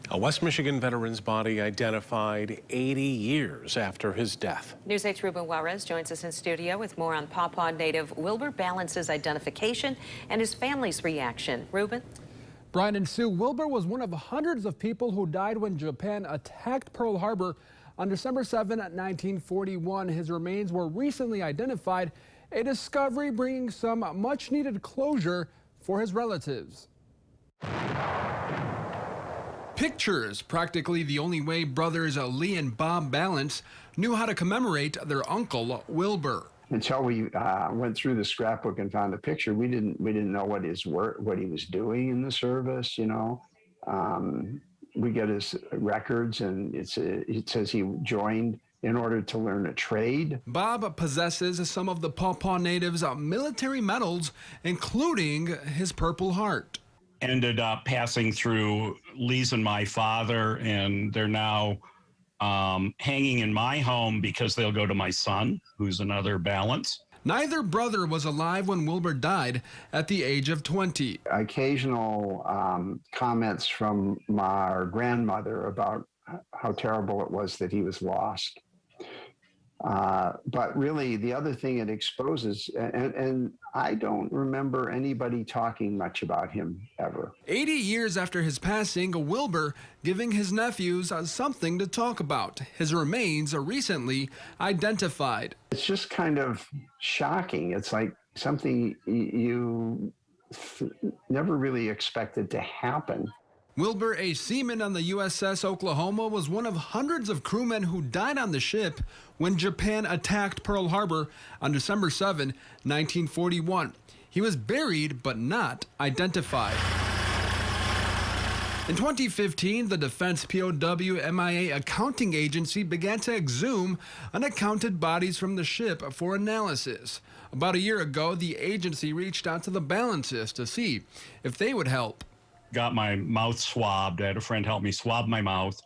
A West Michigan veteran's body identified 80 years after his death. News 8's Ruben Juarez joins us in studio with more on Paw Paw native Wilbur Balance's identification and his family's reaction. Ruben? Brian and Sue, Wilbur was one of hundreds of people who died when Japan attacked Pearl Harbor on December 7, 1941. His remains were recently identified, a discovery bringing some much-needed closure for his relatives. Pictures, practically the only way brothers Lee and Bob Ballance knew how to commemorate their uncle Wilbur. Until we went through the scrapbook and found the picture, we didn't know what he was doing in the service. You know, we get his records, and it says he joined in order to learn a trade. Bob possesses some of the Paw Paw natives' military medals, including his Purple Heart. Ended up passing through Lee's and my father, and they're now hanging in my home because they'll go to my son, who's another Ballance. Neither brother was alive when Wilbur died at the age of 20. Occasional comments from our grandmother about how terrible it was that he was lost. But really, the other thing it exposes, and I don't remember anybody talking much about him ever. 80 years after his passing, Wilbur giving his nephews something to talk about. His remains are recently identified. It's just kind of shocking. It's like something you never really expected to happen. Wilbur, a seaman on the USS Oklahoma, was one of hundreds of crewmen who died on the ship when Japan attacked Pearl Harbor on December 7, 1941. He was buried but not identified. In 2015, the Defense POW MIA accounting agency began to exhume unaccounted bodies from the ship for analysis. About a year ago, the agency reached out to the Balances to see if they would help. Got my mouth swabbed. I had a friend help me swab my mouth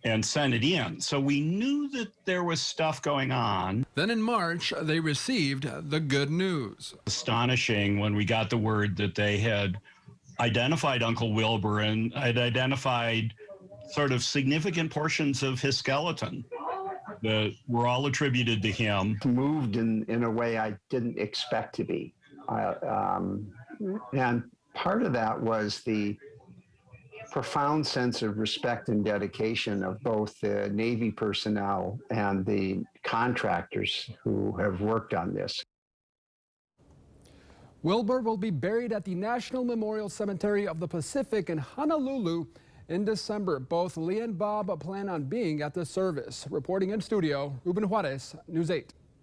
and send it in. So we knew that there was stuff going on. Then in March, they received the good news. Astonishing when we got the word that they had identified Uncle Wilbur and had identified sort of significant portions of his skeleton that were all attributed to him. Moved in a way I didn't expect to be. And part of that was the profound sense of respect and dedication of both the Navy personnel and the contractors who have worked on this. Wilbur will be buried at the National Memorial Cemetery of the Pacific in Honolulu in December. Both Lee and Bob plan on being at the service. Reporting in studio, Ruben Juarez, News 8.